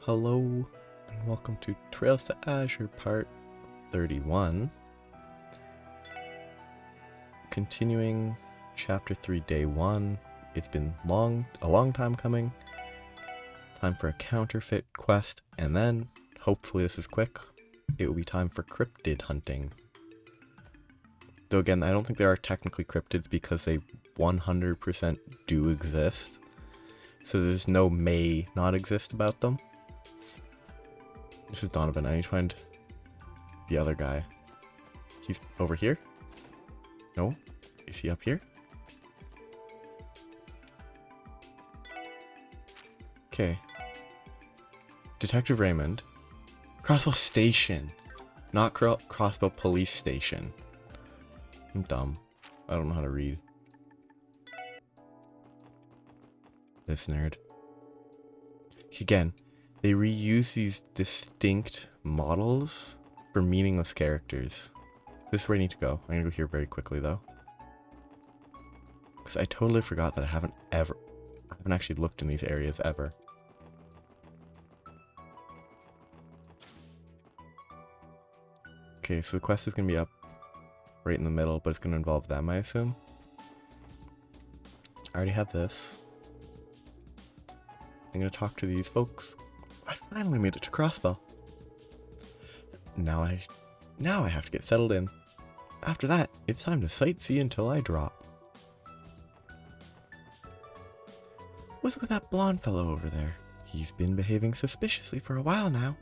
Hello and welcome to Trails to Azure part 31. Continuing chapter 3 day 1. It's been a long time coming. Time for a counterfeit quest, and then, hopefully this is quick, it will be time for cryptid hunting. Though again, I don't think there are technically cryptids because they 100% do exist. So there's no may not exist about them. This is Donovan. I need to find the other guy. He's over here? No? Is he up here? Okay. Detective Raymond. Crossbow Station. Not Crossbow Police Station. I'm dumb. I don't know how to read. This nerd. Again. They reuse these distinct models for meaningless characters. This is where I need to go. I'm gonna go here very quickly though. Because I totally forgot that I haven't actually looked in these areas ever. Okay, so the quest is gonna be up right in the middle, but it's gonna involve them, I assume. I already have this. I'm gonna talk to these folks. I finally made it to Crossbell. Now I have to get settled in. After that, it's time to sightsee until I drop. What's with that blonde fellow over there? He's been behaving suspiciously for a while now.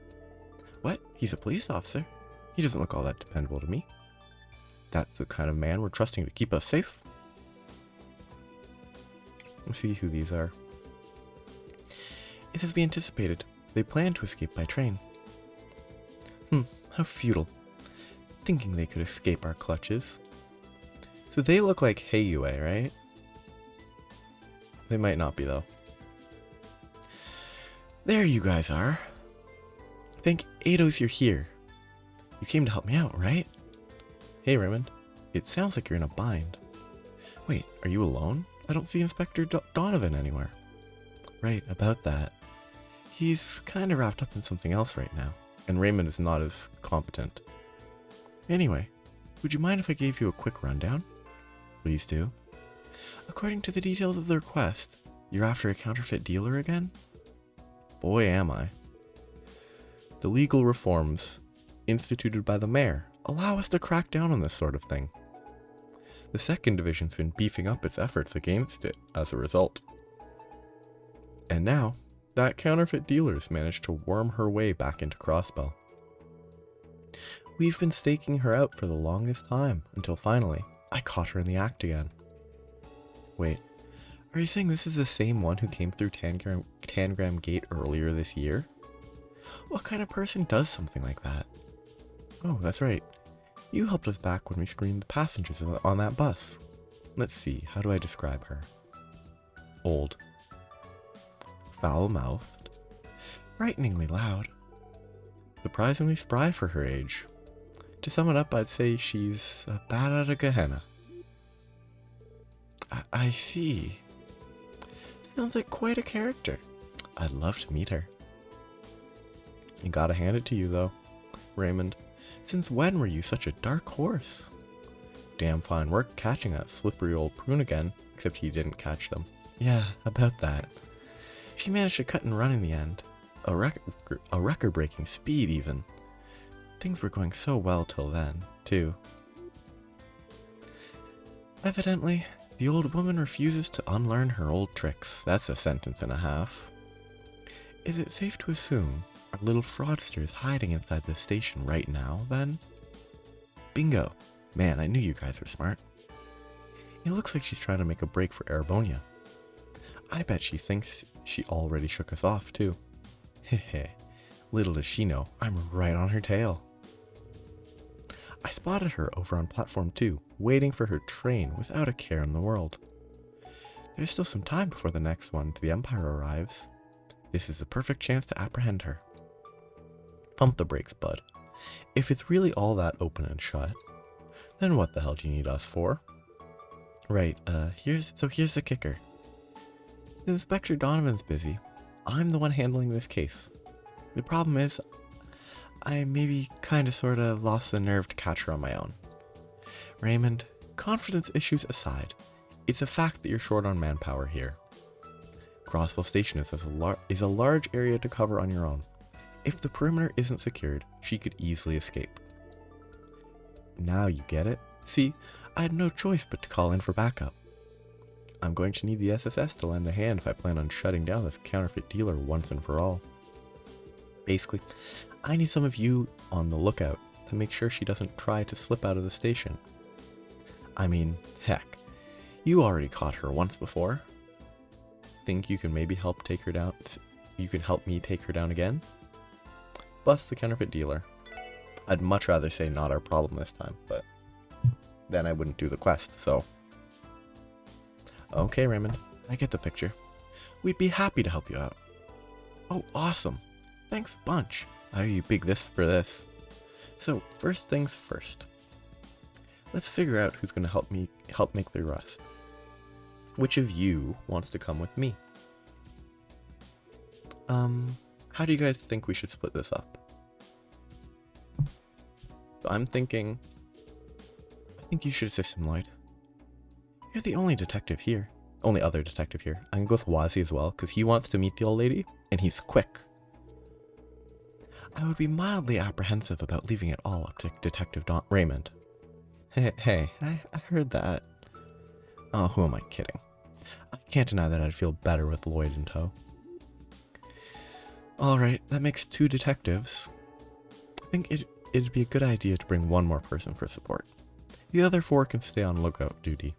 What? He's a police officer? He doesn't look all that dependable to me. That's the kind of man we're trusting to keep us safe. Let's see who these are. It's as we anticipated. They plan to escape by train. How futile. Thinking they could escape our clutches. So they look like Heiyue, right? They might not be, though. There you guys are. Thank Eidos you're here. You came to help me out, right? Hey, Raymond. It sounds like you're in a bind. Wait, are you alone? I don't see Inspector Donovan anywhere. Right, about that. He's kind of wrapped up in something else right now, and Raymond is not as competent. Anyway, would you mind if I gave you a quick rundown? Please do. According to the details of the request, you're after a counterfeit dealer again? Boy, am I. The legal reforms instituted by the mayor allow us to crack down on this sort of thing. The 2nd Division's been beefing up its efforts against it as a result. And now, that counterfeit dealer's managed to worm her way back into Crossbell. We've been staking her out for the longest time, until finally, I caught her in the act again. Wait, are you saying this is the same one who came through Tangram Gate earlier this year? What kind of person does something like that? Oh, that's right. You helped us back when we screened the passengers on that bus. Let's see, how do I describe her? Old. Foul-mouthed, frighteningly loud, surprisingly spry for her age. To sum it up, I'd say she's a bat out of Gehenna. I see. Sounds like quite a character. I'd love to meet her. You gotta hand it to you, though, Raymond. Since when were you such a dark horse? Damn fine work catching that slippery old prune again, except he didn't catch them. Yeah, about that. She managed to cut and run in the end. A record-breaking speed, even. Things were going so well till then, too. Evidently, the old woman refuses to unlearn her old tricks. That's a sentence and a half. Is it safe to assume our little fraudster is hiding inside the station right now, then? Bingo. Man, I knew you guys were smart. It looks like she's trying to make a break for Arabonia. I bet she thinks she already shook us off, too. Heh. Little does she know, I'm right on her tail. I spotted her over on platform 2, waiting for her train without a care in the world. There's still some time before the next one to the Empire arrives. This is the perfect chance to apprehend her. Pump the brakes, bud. If it's really all that open and shut, then what the hell do you need us for? Right, here's the kicker. Inspector Donovan's busy. I'm the one handling this case. The problem is, I maybe kinda sorta lost the nerve to catch her on my own. Raymond, confidence issues aside, it's a fact that you're short on manpower here. Crossville Station is a large area to cover on your own. If the perimeter isn't secured, she could easily escape. Now you get it? See, I had no choice but to call in for backup. I'm going to need the SSS to lend a hand if I plan on shutting down this counterfeit dealer once and for all. Basically, I need some of you on the lookout to make sure she doesn't try to slip out of the station. I mean, heck, you already caught her once before. Think you can maybe help take her down? You can help me take her down again? Bust the counterfeit dealer. I'd much rather say not our problem this time, but then I wouldn't do the quest, so. Okay, Raymond, I get the picture. We'd be happy to help you out. Oh, awesome. Thanks a bunch. I owe you big this for this. So, first things first. Let's figure out who's going to help make the rest. Which of you wants to come with me? How do you guys think we should split this up? So I'm thinking, I think you should assist him, Lloyd. You're the only detective here. Only other detective here. I'm gonna go with Wazzy as well, because he wants to meet the old lady, and he's quick. I would be mildly apprehensive about leaving it all up to Detective Raymond. Hey, I heard that. Oh, who am I kidding? I can't deny that I'd feel better with Lloyd in tow. Alright, that makes 2 detectives. I think it'd be a good idea to bring one more person for support. The other 4 can stay on lookout duty.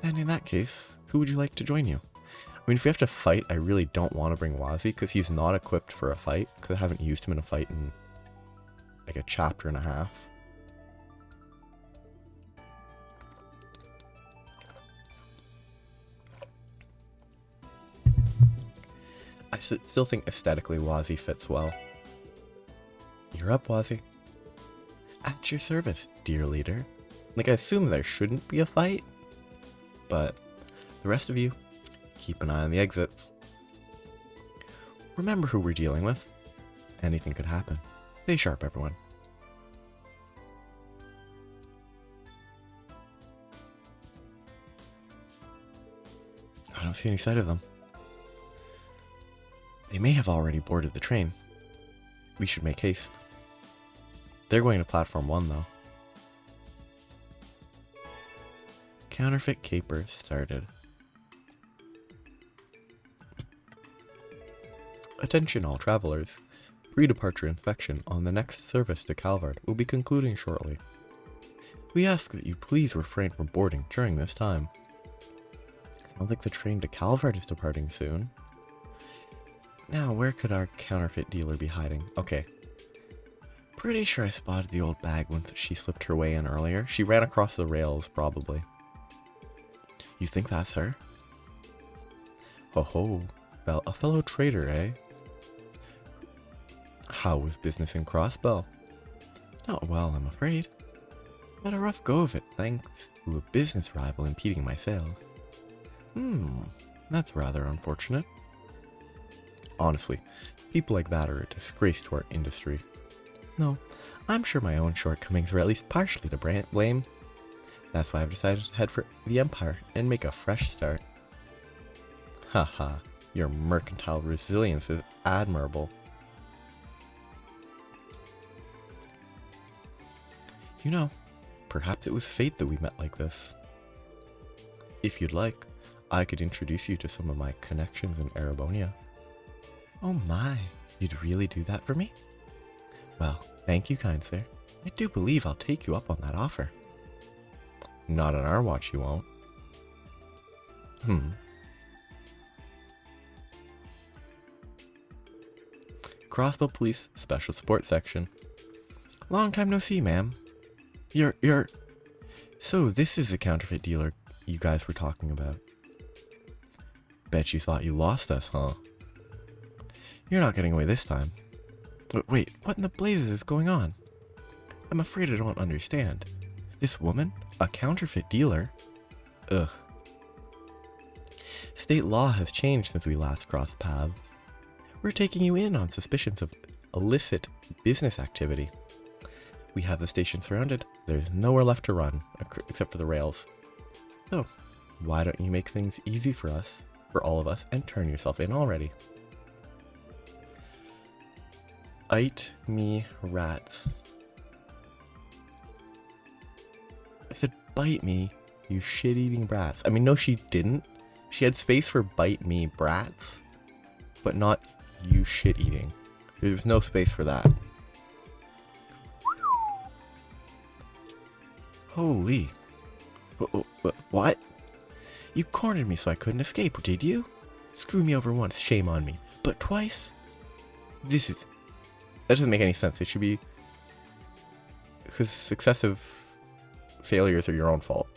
And in that case, who would you like to join you? I mean, if we have to fight, I really don't want to bring Wazzy, because he's not equipped for a fight, because I haven't used him in a fight in like a chapter and a half. I still think aesthetically Wazzy fits well. You're up, Wazzy. At your service, dear leader. Like, I assume there shouldn't be a fight, but the rest of you, keep an eye on the exits. Remember who we're dealing with. Anything could happen. Stay sharp, everyone. I don't see any sight of them. They may have already boarded the train. We should make haste. They're going to platform 1, though. Counterfeit caper started. Attention all travelers. Pre-departure inspection on the next service to Calvard will be concluding shortly. We ask that you please refrain from boarding during this time. Sounds like the train to Calvard is departing soon. Now, where could our counterfeit dealer be hiding? Okay. Pretty sure I spotted the old bag once she slipped her way in earlier. She ran across the rails, probably. You think that's her? Ho ho. Well, a fellow trader, eh? How was business in Crossbell? Not well, I'm afraid. Had a rough go of it, thanks to a business rival impeding my sales. That's rather unfortunate. Honestly, people like that are a disgrace to our industry. No, I'm sure my own shortcomings were at least partially to blame. That's why I've decided to head for the Empire and make a fresh start. Haha, your mercantile resilience is admirable. You know, perhaps it was fate that we met like this. If you'd like, I could introduce you to some of my connections in Erebonia. Oh my, you'd really do that for me? Well, thank you, kind sir. I do believe I'll take you up on that offer. Not on our watch, you won't. Crossbow Police Special Support Section. Long time no see, ma'am. You're... So this is the counterfeit dealer you guys were talking about. Bet you thought you lost us, huh? You're not getting away this time. But wait, what in the blazes is going on? I'm afraid I don't understand. This woman? A counterfeit dealer? Ugh. State law has changed since we last crossed paths. We're taking you in on suspicions of illicit business activity. We have the station surrounded. There's nowhere left to run, except for the rails. So, why don't you make things easy for us, for all of us, and turn yourself in already? Ite me rats. I said bite me, you shit-eating brats. I mean, no she didn't. She had space for bite me brats, but not you shit-eating. There's no space for that. Holy. What? You cornered me so I couldn't escape, did you? Screw me over once, shame on me. But twice? That doesn't make any sense. It should be... because successive failures are your own fault.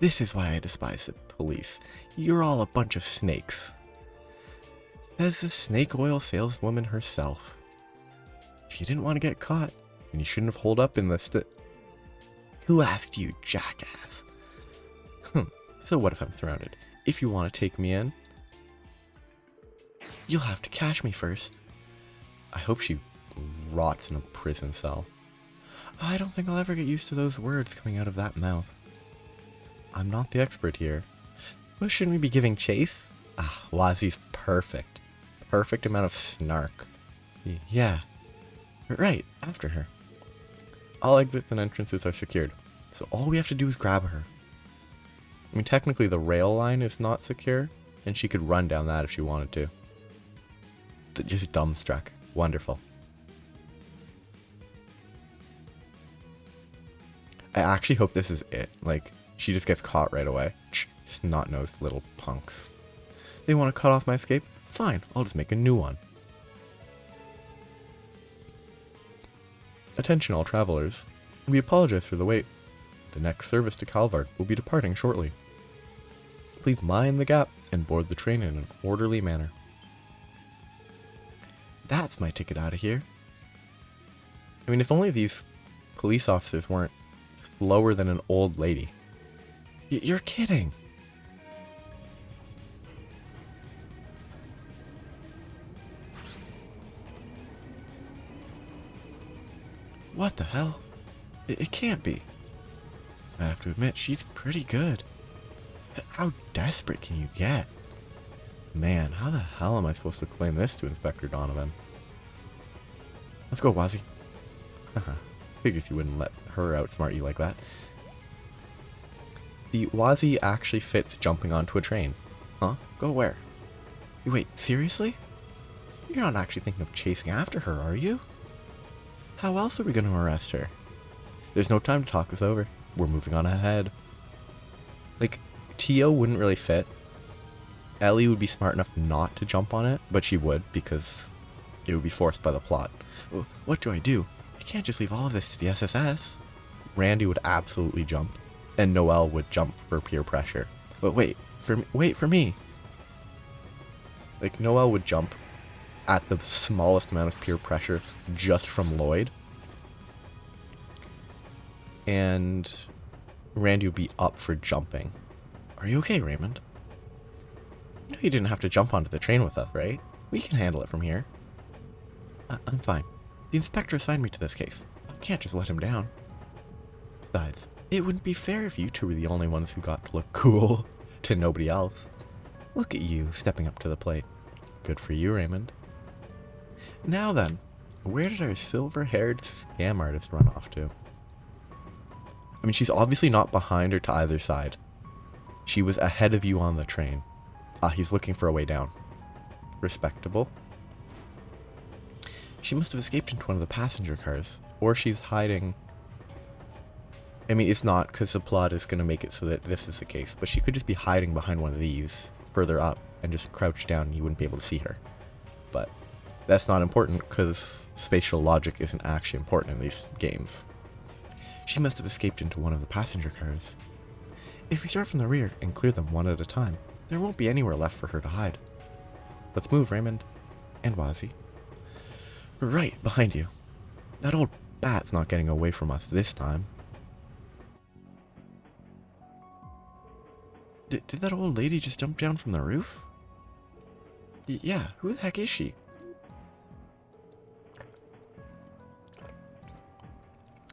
This is why I despise the police. You're all a bunch of snakes. Says the snake oil saleswoman herself. If you didn't want to get caught, then you shouldn't have holed up in the Who asked you, jackass? So what if I'm surrounded? If you want to take me in, you'll have to catch me first. I hope she rots in a prison cell. I don't think I'll ever get used to those words coming out of that mouth. I'm not the expert here. But shouldn't we be giving chase? Wazi's perfect. Perfect amount of snark. Yeah. Right, after her. All exits and entrances are secured, so all we have to do is grab her. I mean, technically the rail line is not secure, and she could run down that if she wanted to. Just dumbstruck. Wonderful. I actually hope this is it. Like, she just gets caught right away. Snot-nosed little punks. They want to cut off my escape? Fine, I'll just make a new one. Attention all travelers. We apologize for the wait. The next service to Calvard will be departing shortly. Please mind the gap and board the train in an orderly manner. That's my ticket out of here. I mean, if only these police officers weren't slower than an old lady. You're kidding. What the hell? It can't be. I have to admit, she's pretty good. How desperate can you get? Man, how the hell am I supposed to explain this to Inspector Donovan? Let's go, Wazi. Figures you wouldn't let her outsmart you like that. The Wazi actually fits jumping onto a train. Huh? Go where? Wait, seriously? You're not actually thinking of chasing after her, are you? How else are we going to arrest her? There's no time to talk this over. We're moving on ahead. Like, Tio wouldn't really fit. Ellie would be smart enough not to jump on it, but she would because it would be forced by the plot. What do? I can't just leave all of this to the SSS. Randy would absolutely jump, and Noelle would jump for peer pressure. But wait for me. Like, Noelle would jump at the smallest amount of peer pressure just from Lloyd. And Randy would be up for jumping. Are you okay, Raymond? You know you didn't have to jump onto the train with us, right? We can handle it from here. I'm fine. The inspector assigned me to this case. I can't just let him down. Besides, it wouldn't be fair if you two were the only ones who got to look cool to nobody else. Look at you, stepping up to the plate. Good for you, Raymond. Now then, where did our silver-haired scam artist run off to? I mean, she's obviously not behind or to either side. She was ahead of you on the train. He's looking for a way down. Respectable. She must have escaped into one of the passenger cars. Or she's hiding. I mean, it's not, because the plot is going to make it so that this is the case. But she could just be hiding behind one of these, further up, and just crouch down and you wouldn't be able to see her. But that's not important, because spatial logic isn't actually important in these games. She must have escaped into one of the passenger cars. If we start from the rear and clear them one at a time, there won't be anywhere left for her to hide. Let's move, Raymond. And Wazi. Right, behind you. That old bat's not getting away from us this time. Did that old lady just jump down from the roof? Yeah, who the heck is she?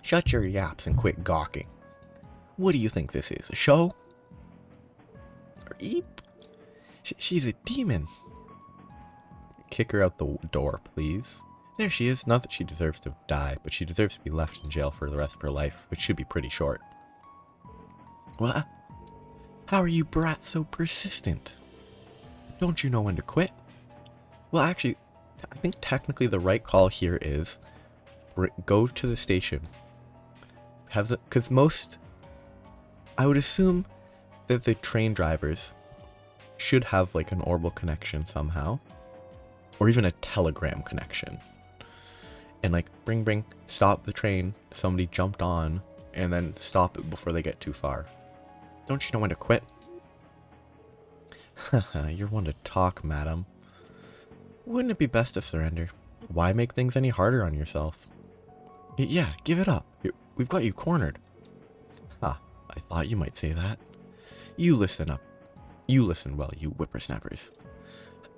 Shut your yaps and quit gawking. What do you think this is, a show? Or eep? She's a demon. Kick her out the door, please. There she is. Not that she deserves to die, but she deserves to be left in jail for the rest of her life, which should be pretty short. Well, how are you brats so persistent? Don't you know when to quit? Well, actually, I think technically the right call here is go to the station. Because I would assume that the train drivers should have like an orbital connection somehow, or even a telegram connection. And like, bring, stop the train, somebody jumped on, and then stop it before they get too far. Don't you know when to quit? Haha, you're one to talk, madam. Wouldn't it be best to surrender? Why make things any harder on yourself? Yeah, give it up. We've got you cornered. Ha, I thought you might say that. You listen up. You listen well, you whippersnappers.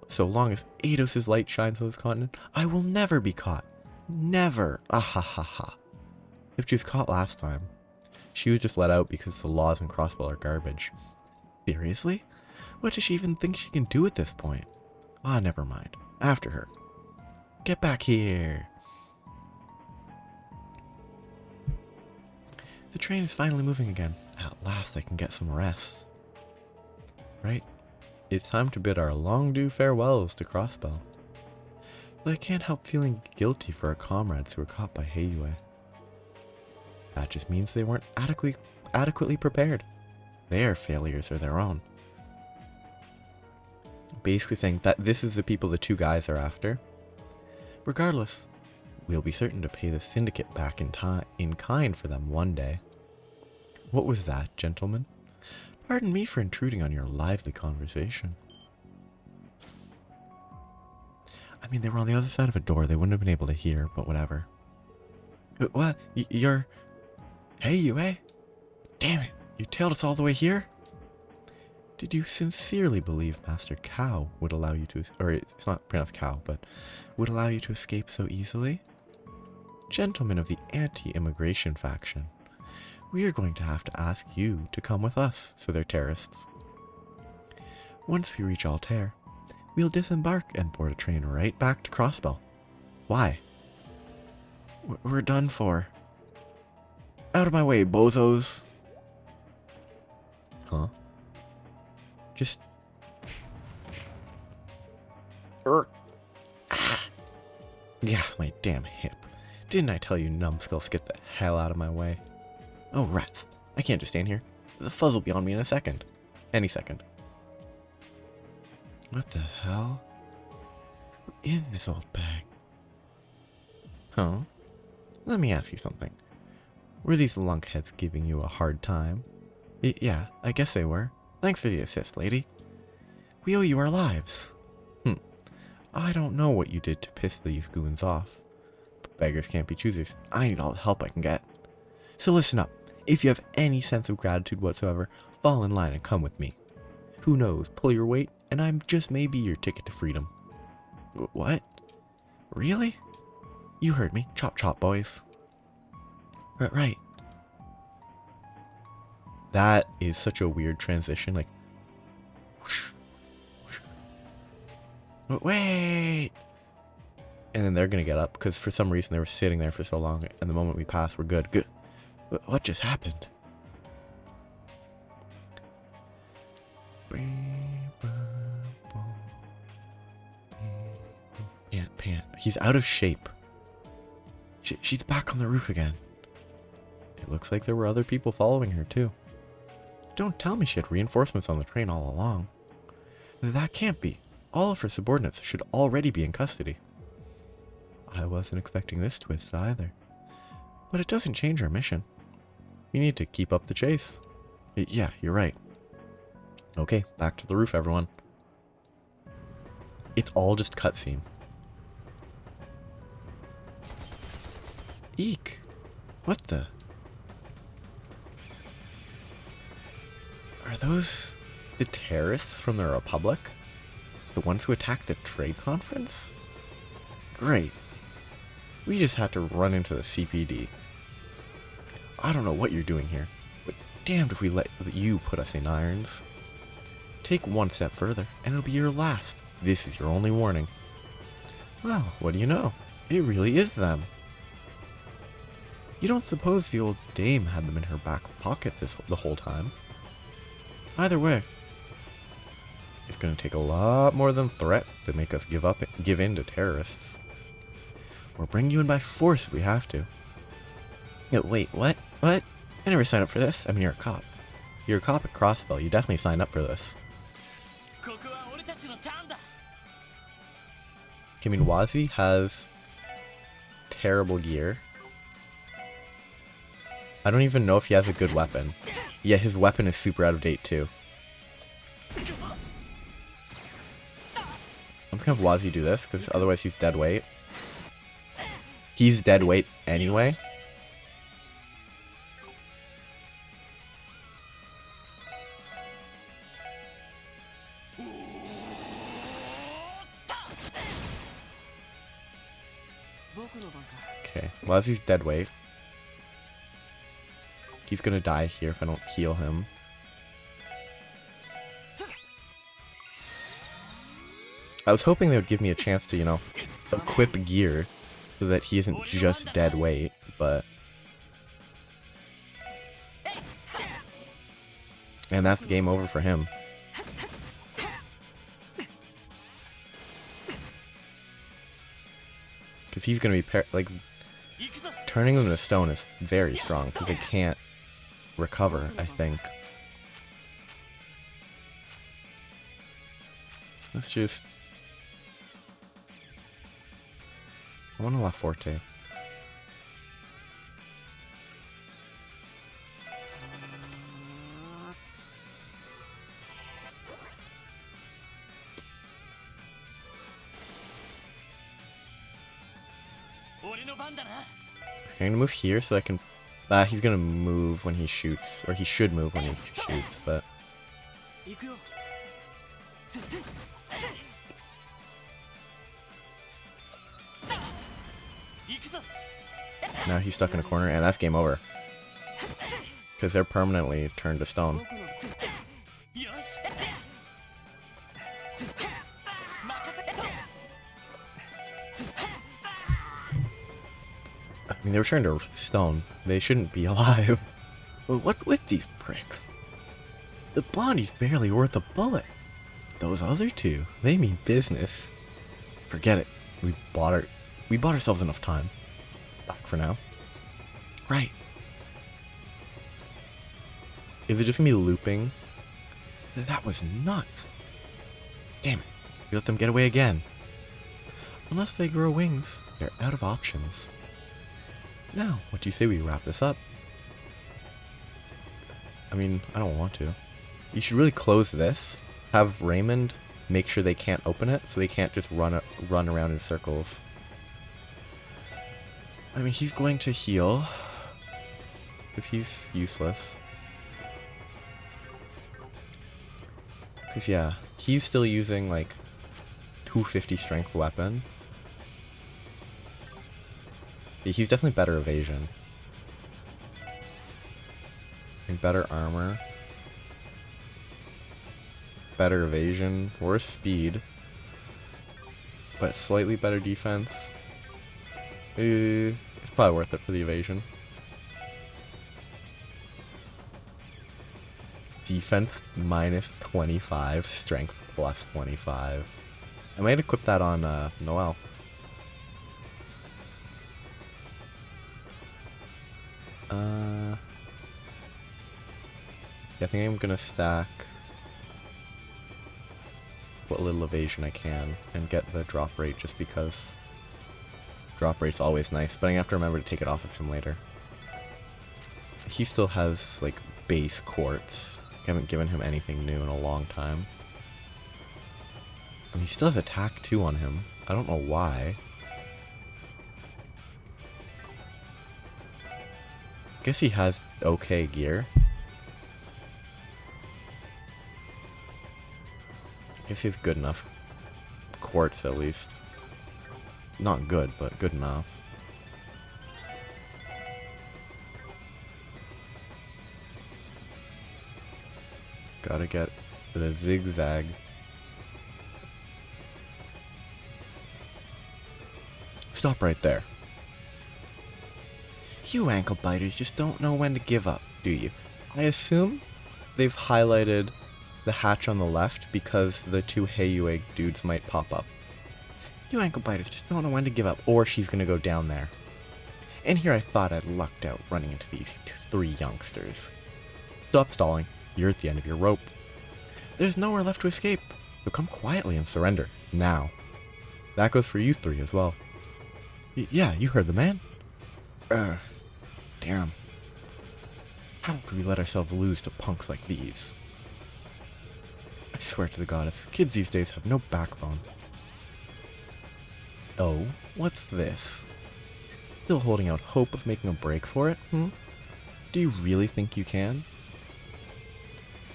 So long as Eidos' light shines on this continent, I will never be caught. Never. Ah ha ha ha. If she was caught last time, she was just let out because the laws in Crossbow are garbage. Seriously? What does she even think she can do at this point? Ah, never mind. After her. Get back here. The train is finally moving again. At last I can get some rest. Right? It's time to bid our long-due farewells to Crossbow. But I can't help feeling guilty for our comrades who were caught by Heiyue. That just means they weren't adequately prepared. Their failures are their own. Basically saying that this is the people the two guys are after. Regardless, we'll be certain to pay the syndicate back in kind for them one day. What was that, gentlemen? Pardon me for intruding on your lively conversation. I mean, they were on the other side of a door. They wouldn't have been able to hear, but whatever. What? You're... Heiyue? Damn it. You tailed us all the way here? Did you sincerely believe Master Cow would allow you to... Or it's not pronounced cow, but... would allow you to escape so easily? Gentlemen of the anti-immigration faction, we are going to have to ask you to come with us, so they're terrorists. Once we reach Altair, we'll disembark and board a train right back to Crossbow. Why? We're done for. Out of my way, bozos. Huh? Just... Yeah, my damn hip. Didn't I tell you numbskulls, get the hell out of my way? Oh, rats. I can't just stand here. The fuzz will be on me in a second. Any second. What the hell? Who is this old bag? Huh? Let me ask you something. Were these lunkheads giving you a hard time? Yeah, I guess they were. Thanks for the assist, lady. We owe you our lives. I don't know what you did to piss these goons off. But beggars can't be choosers. I need all the help I can get. So listen up. If you have any sense of gratitude whatsoever, fall in line and come with me. Who knows, pull your weight, and I'm just maybe your ticket to freedom. What? Really? You heard me. Chop chop, boys. Right. That is such a weird transition, like... Whoosh, whoosh. Wait! And then they're gonna get up, because for some reason they were sitting there for so long, and the moment we pass, we're good. Good. What just happened? Pant. He's out of shape. She's back on the roof again. It looks like there were other people following her, too. Don't tell me she had reinforcements on the train all along. That can't be. All of her subordinates should already be in custody. I wasn't expecting this twist either. But it doesn't change our mission. We need to keep up the chase. Yeah, you're right. Okay, back to the roof, everyone. It's all just cutscene. Eek! What the... Are those the terrorists from the Republic? The ones who attacked the trade conference? Great. We just had to run into the CPD. I don't know what you're doing here, but damned if we let you put us in irons. Take one step further, and it'll be your last. This is your only warning. Well, what do you know? It really is them. You don't suppose the old dame had them in her back pocket the whole time? Either way, it's going to take a lot more than threats to make us give in to terrorists. We'll bring you in by force if we have to. No, wait, what? What? I never signed up for this. I mean, you're a cop. You're a cop at Crossbell. You definitely signed up for this. I mean, Wazi has terrible gear. I don't even know if he has a good weapon. Yeah, his weapon is super out of date too. I'm just gonna have Wazi do this, because otherwise he's dead weight. He's dead weight anyway. Okay, Wazi's dead weight. He's gonna die here if I don't heal him. I was hoping they would give me a chance to, you know, equip gear so that he isn't just dead weight, but... And that's game over for him. Because he's gonna be, like, turning them to stone is very strong, because they can't recover, I think. Let's just... I want a La Forte. I'm gonna move here so I can... he's gonna move when he shoots, or he should move when he shoots, but... Now he's stuck in a corner, and that's game over. Because they're permanently turned to stone. I mean, they were turned to stone. They shouldn't be alive. But what's with these pricks? The Blondie's barely worth a bullet. Those other two, they mean business. Forget it. We bought ourselves enough time. Back for now. Right. Is it just gonna be looping? That was nuts. Damn it. We let them get away again. Unless they grow wings, they're out of options. Now, what do you say we wrap this up? I mean, I don't want to. You should really close this. Have Raymond make sure they can't open it, so they can't just run around in circles. I mean, he's going to heal. Because he's useless. Because, yeah, he's still using, like, 250 strength weapon. Yeah, he's definitely better evasion. And better armor. Better evasion. Worse speed. But slightly better defense. It's probably worth it for the evasion. Defense minus 25, strength plus 25. I might equip that on Noelle. Yeah, I think I'm gonna stack what little evasion I can and get the drop rate, just because drop rate's always nice, but I have to remember to take it off of him later. He still has, like, base quartz. I haven't given him anything new in a long time. And he still has attack 2 on him. I don't know why. I guess he has okay gear. I guess he has good enough quartz, at least. Not good, but good enough. Gotta get the zigzag. Stop right there. You ankle biters just don't know when to give up, do you? I assume they've highlighted the hatch on the left because the two Heyu egg dudes might pop up. You ankle biters just don't know when to give up, or she's gonna go down there. And here I thought I'd lucked out running into these three youngsters. Stop stalling. You're at the end of your rope. There's nowhere left to escape, so come quietly and surrender, now. That goes for you three as well. Yeah, you heard the man. Damn. How could we let ourselves lose to punks like these? I swear to the goddess, kids these days have no backbone. Oh, what's this? Still holding out hope of making a break for it, Do you really think you can?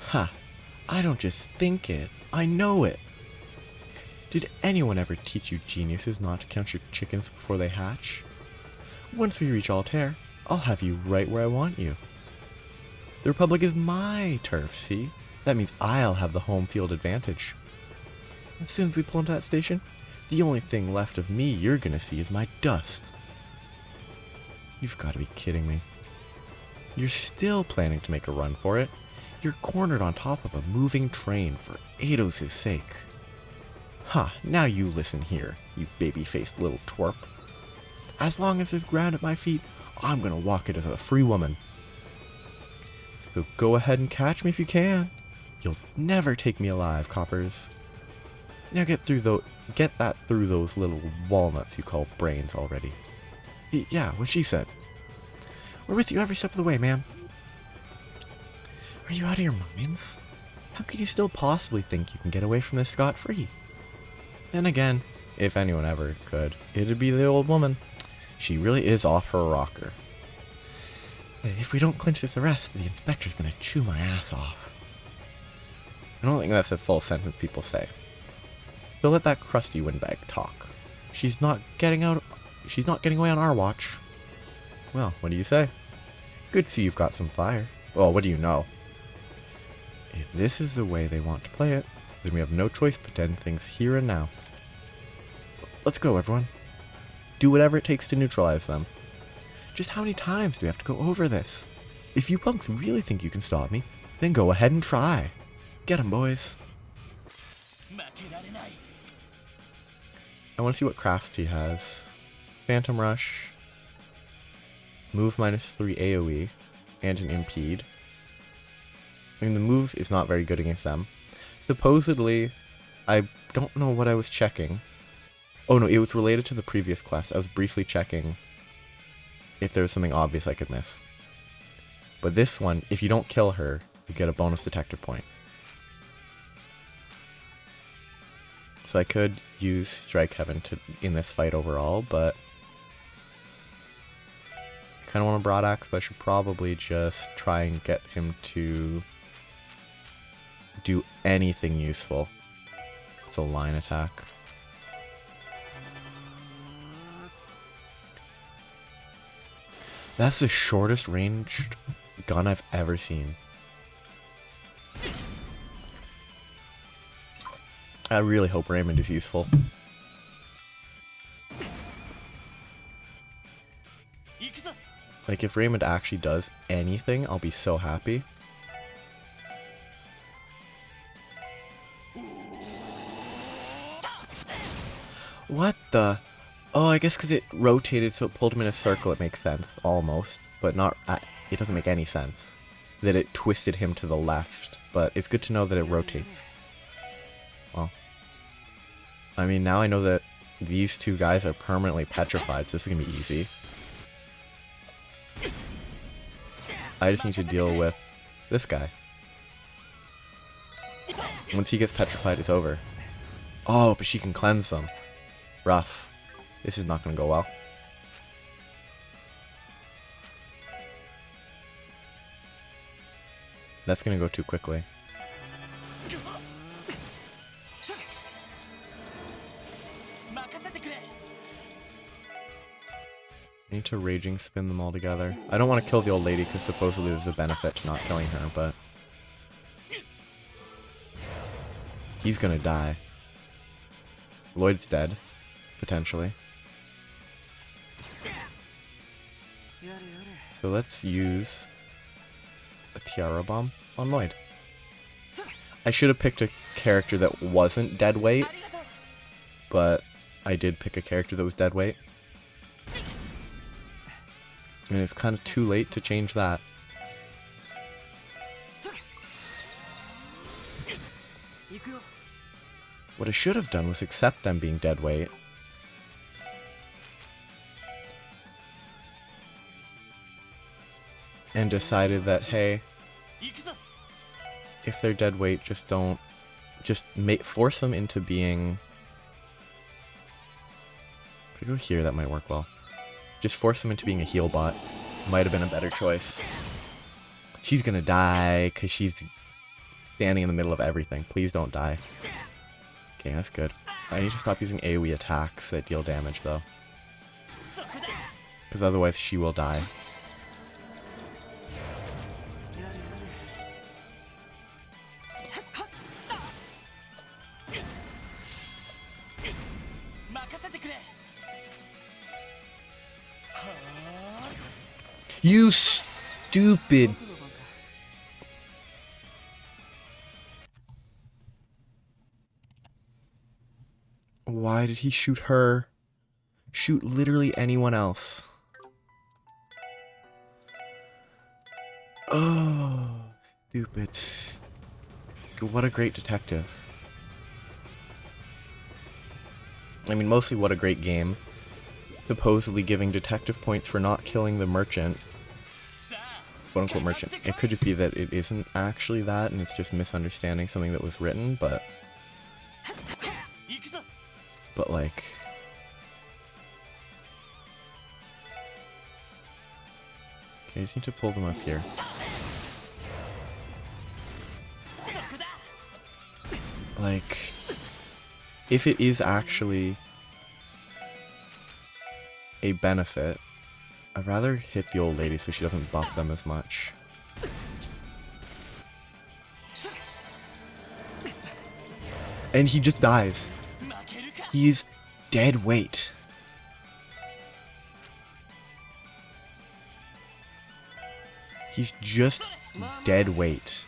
Ha! I don't just think it, I know it! Did anyone ever teach you geniuses not to count your chickens before they hatch? Once we reach Altair, I'll have you right where I want you. The Republic is my turf, see? That means I'll have the home field advantage. As soon as we pull into that station, the only thing left of me you're gonna see is my dust. You've gotta be kidding me. You're still planning to make a run for it. You're cornered on top of a moving train for Eidos' sake. Ha, now you listen here, you baby-faced little twerp. As long as there's ground at my feet, I'm gonna walk it as a free woman. So go ahead and catch me if you can. You'll never take me alive, coppers. Now get that through those little walnuts you call brains already. Yeah, what she said. We're with you every step of the way, ma'am. Are you out of your minds? How could you still possibly think you can get away from this scot-free? Then again, if anyone ever could, it'd be the old woman. She really is off her rocker. If we don't clinch this arrest, the inspector's gonna chew my ass off. I don't think that's a full sentence people say. So let that crusty windbag talk. She's not getting away on our watch. Well, what do you say? Good to see you've got some fire. Well, what do you know? If this is the way they want to play it, then we have no choice but to end things here and now. Let's go, everyone. Do whatever it takes to neutralize them. Just how many times do we have to go over this? If you punks really think you can stop me, then go ahead and try. Get 'em, boys. I want to see what crafts he has. Phantom Rush, move -3 AoE, and an impede. I mean, the move is not very good against them. Supposedly, I don't know what I was checking. Oh no, it was related to the previous quest. I was briefly checking if there was something obvious I could miss. But this one, if you don't kill her, you get a bonus detective point. So I could use Strike Heaven in this fight overall, but I kind of want a Broad Axe, but I should probably just try and get him to do anything useful. It's a line attack. That's the shortest ranged gun I've ever seen. I really hope Raymond is useful. Like, if Raymond actually does anything, I'll be so happy. What the? Oh, I guess because it rotated so it pulled him in a circle, it makes sense, almost. But not, it doesn't make any sense that it twisted him to the left. But it's good to know that it rotates. Well, I mean, now I know that these two guys are permanently petrified, so this is going to be easy. I just need to deal with this guy. Once he gets petrified, it's over. Oh, but she can cleanse them. Rough. This is not going to go well. That's going to go too quickly. I need to raging spin them all together. I don't want to kill the old lady because supposedly there's a benefit to not killing her, but... He's gonna die. Lloyd's dead, potentially. So let's use a Tiara Bomb on Lloyd. I should have picked a character that wasn't dead weight, but I did pick a character that was dead weight. And it's kind of too late to change that. What I should have done was accept them being dead weight. And decided that, hey, if they're dead weight, just don't, force them into being, if we go here, that might work well. Just force them into being a heal bot. Might have been a better choice. She's gonna die, because she's standing in the middle of everything. Please don't die. Okay, that's good. I need to stop using AoE attacks that deal damage, though. Because otherwise she will die. You stupid... Why did he shoot her? Shoot literally anyone else. Oh, stupid. What a great detective. I mean, mostly what a great game. Supposedly giving detective points for not killing the merchant. Quote-unquote merchant. It could just be that it isn't actually that, and it's just misunderstanding something that was written, but... But like... Okay, I just need to pull them up here. Like... If it is actually... a benefit, I'd rather hit the old lady so she doesn't buff them as much. And he just dies. He's dead weight. He's just dead weight.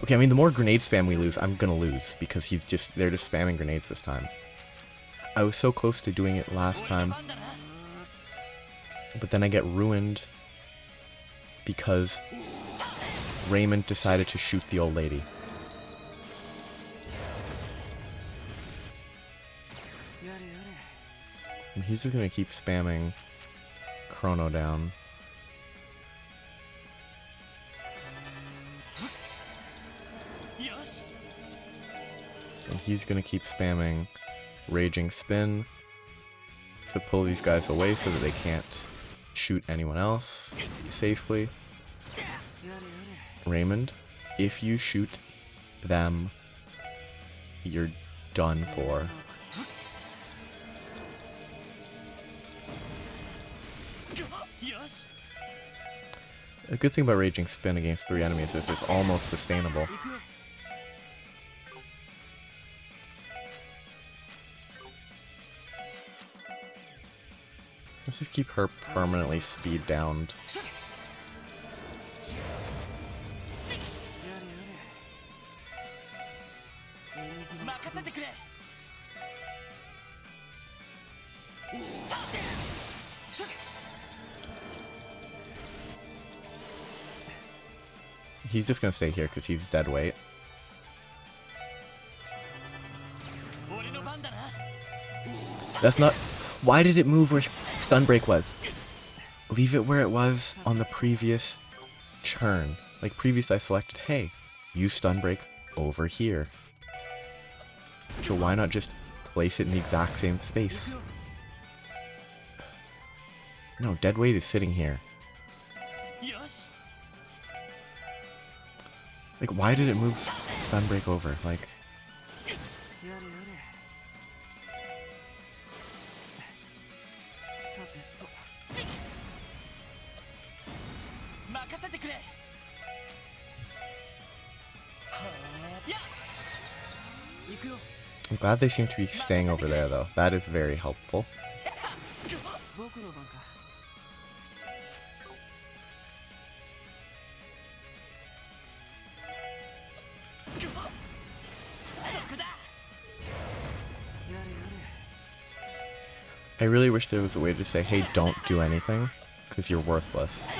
Okay, I mean, the more grenade spam we lose, I'm gonna lose, because they're just spamming grenades this time. I was so close to doing it last time, but then I get ruined because Raymond decided to shoot the old lady. And he's just gonna keep spamming Chrono down. And he's gonna keep spamming Raging Spin to pull these guys away so that they can't shoot anyone else safely. Raymond, if you shoot them, you're done for. A good thing about Raging Spin against 3 enemies is it's almost sustainable. Let's just keep her permanently speed downed. He's just gonna stay here because he's dead weight. That's not... Why did it move where Stun Break was? Leave it where it was on the previous turn. Like previous I selected, hey, use Stun Break over here. So why not just place it in the exact same space? No, dead weight is sitting here. Like, why did it move Stun Break over? Like... I'm glad they seem to be staying over there, though. That is very helpful. I really wish there was a way to say, hey, don't do anything, because you're worthless.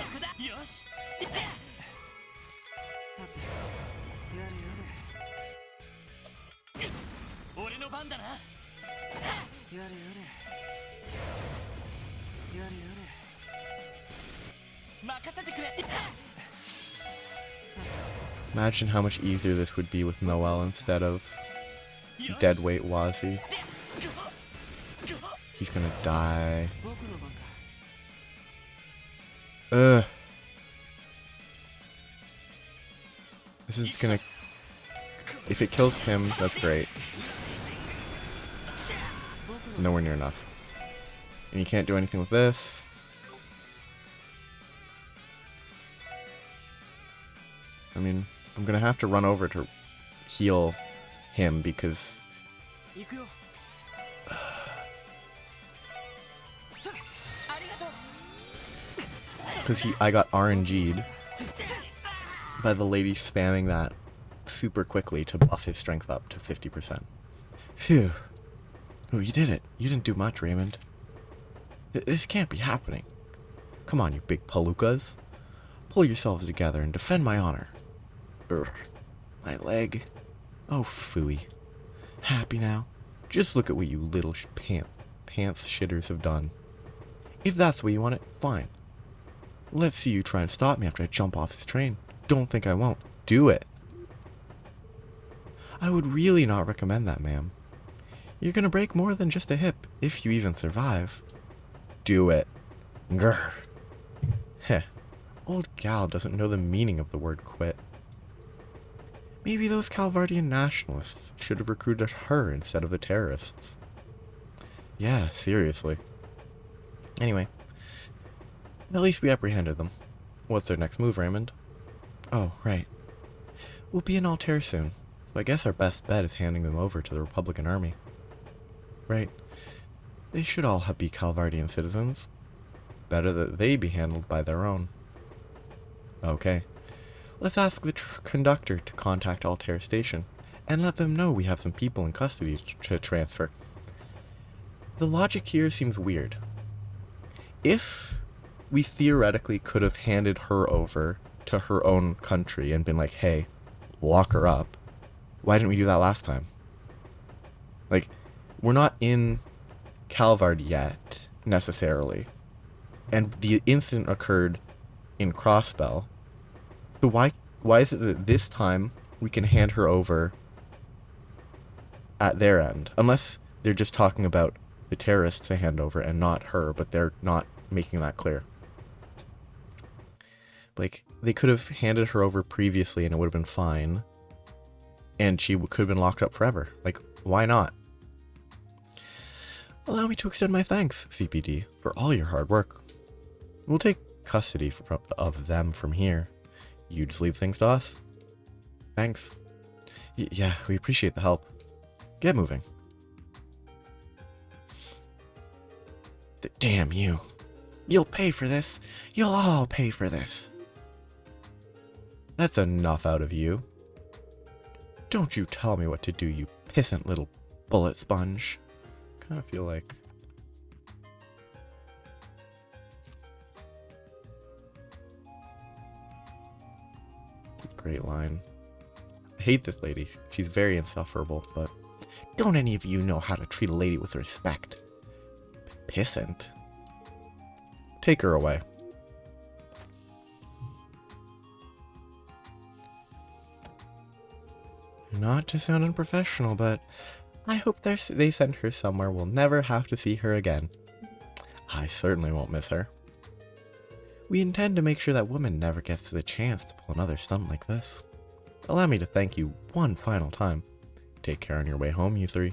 Imagine how much easier this would be with Noel instead of deadweight Wazi. He's gonna die. Ugh. This is gonna... If it kills him, that's great. Nowhere near enough. And you can't do anything with this. I mean, I'm gonna have to run over to heal him because... I got RNG'd by the lady spamming that super quickly to buff his strength up to 50%. Phew. Oh, you did it. You didn't do much, Raymond. This can't be happening. Come on, you big palookas. Pull yourselves together and defend my honor. Ugh. My leg. Oh, phooey. Happy now? Just look at what you little pants shitters have done. If that's the way you want it, fine. Let's see you try and stop me after I jump off this train. Don't think I won't. Do it. I would really not recommend that, ma'am. You're gonna break more than just a hip, if you even survive. Do it. Grr. Heh. Old gal doesn't know the meaning of the word quit. Maybe those Calvardian nationalists should have recruited her instead of the terrorists. Yeah, seriously. Anyway. At least we apprehended them. What's their next move, Raymond? Oh, right. We'll be in Altair soon, so I guess our best bet is handing them over to the Republican Army. Right. They should all be Calvardian citizens. Better that they be handled by their own. Okay. Let's ask the conductor to contact Altair Station, and let them know we have some people in custody to transfer. The logic here seems weird. If we theoretically could have handed her over to her own country and been like, hey, lock her up, why didn't we do that last time? Like, we're not in Calvard yet, necessarily. And the incident occurred in Crossbell. So why is it that this time we can hand her over at their end? Unless they're just talking about the terrorists to hand over and not her, but they're not making that clear. Like, they could have handed her over previously and it would have been fine. And she could have been locked up forever. Like, why not? Allow me to extend my thanks, CPD, for all your hard work. We'll take custody of them from here. You just leave things to us. Thanks. Yeah, we appreciate the help. Get moving. Damn you. You'll pay for this. You'll all pay for this. That's enough out of you. Don't you tell me what to do, you pissant little bullet sponge. Kind of feel like... Great line. I hate this lady. She's very insufferable, but... Don't any of you know how to treat a lady with respect? Pissant. Take her away. Not to sound unprofessional, but I hope they send her somewhere we'll never have to see her again. I certainly won't miss her. We intend to make sure that woman never gets the chance to pull another stunt like this. Allow me to thank you one final time. Take care on your way home, you three.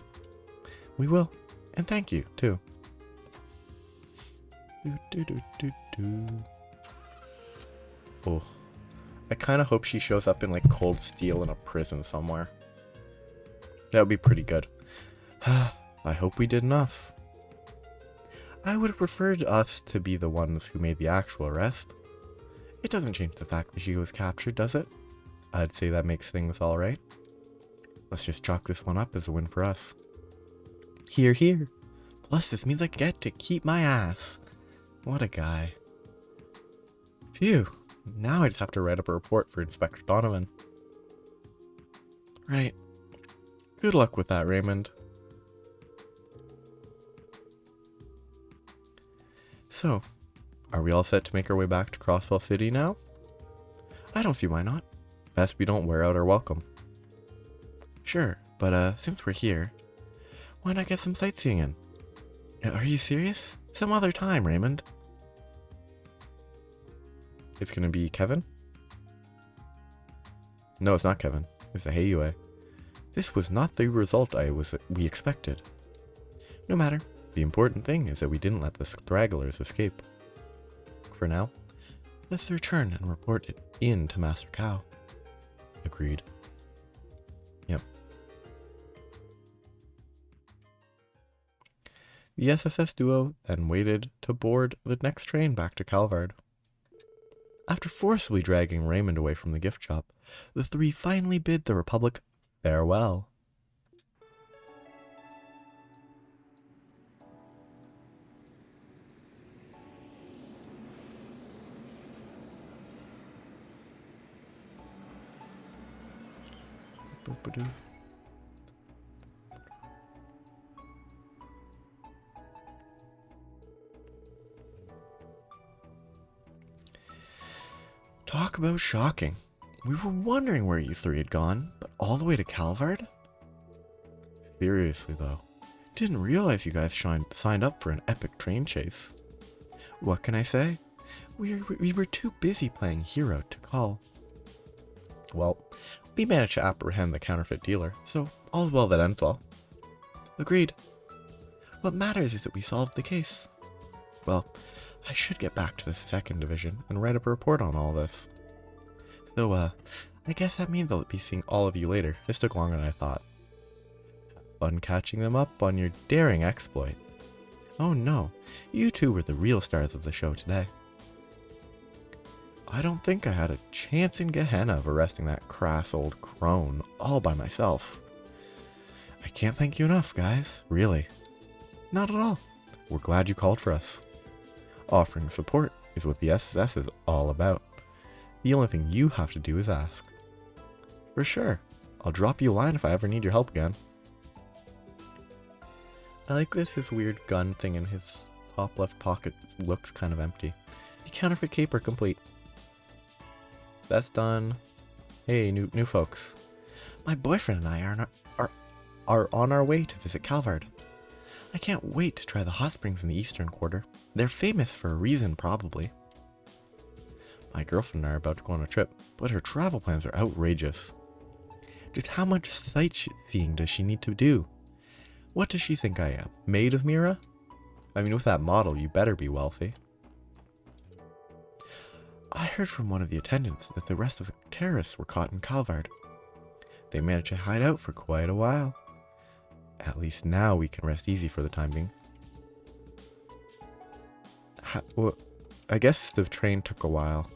We will, and thank you, too. Oh. I kind of hope she shows up in like Cold Steel in a prison somewhere. That would be pretty good. I hope we did enough. I would have preferred us to be the ones who made the actual arrest. It doesn't change the fact that she was captured, does it? I'd say that makes things alright. Let's just chalk this one up as a win for us. Hear, hear. Plus, this means I get to keep my ass. What a guy. Phew. Now I just have to write up a report for Inspector Donovan. Right. Good luck with that, Raymond. So, are we all set to make our way back to Crosswell City now? I don't see why not. Best we don't wear out our welcome. Sure, but since we're here, why not get some sightseeing in? Are you serious? Some other time, Raymond. It's gonna be Kevin? No, it's not Kevin. It's the Heiyue. This was not the result we expected. No matter. The important thing is that we didn't let the stragglers escape. For now, let's return and report it in to Master Cow. Agreed. Yep. The SSS duo then waited to board the next train back to Calvard. After forcibly dragging Raymond away from the gift shop, the three finally bid the Republic farewell. Talk about shocking. We were wondering where you three had gone, but all the way to Calvard? Seriously though, didn't realize you guys signed up for an epic train chase. What can I say? We were too busy playing hero to call. Well, we managed to apprehend the counterfeit dealer, so all's well that ends well. Agreed. What matters is that we solved the case. Well, I should get back to the 2nd Division and write up a report on all this. So, I guess that means I'll be seeing all of you later. This took longer than I thought. Have fun catching them up on your daring exploit. Oh no, you two were the real stars of the show today. I don't think I had a chance in Gehenna of arresting that crass old crone all by myself. I can't thank you enough, guys, really. Not at all. We're glad you called for us. Offering support is what the SSS is all about. The only thing you have to do is ask. For sure. I'll drop you a line if I ever need your help again. I like that his weird gun thing in his top left pocket looks kind of empty. The counterfeit caper complete. That's done. Hey, new folks. My boyfriend and I are on our way to visit Calvard. I can't wait to try the hot springs in the Eastern Quarter. They're famous for a reason, probably. My girlfriend and I are about to go on a trip, but her travel plans are outrageous. Just how much sightseeing does she need to do? What does she think I am? Maid of Mira? I mean, with that model, you better be wealthy. I heard from one of the attendants that the rest of the terrorists were caught in Calvard. They managed to hide out for quite a while. At least now we can rest easy for the time being. Well, I guess the train took a while.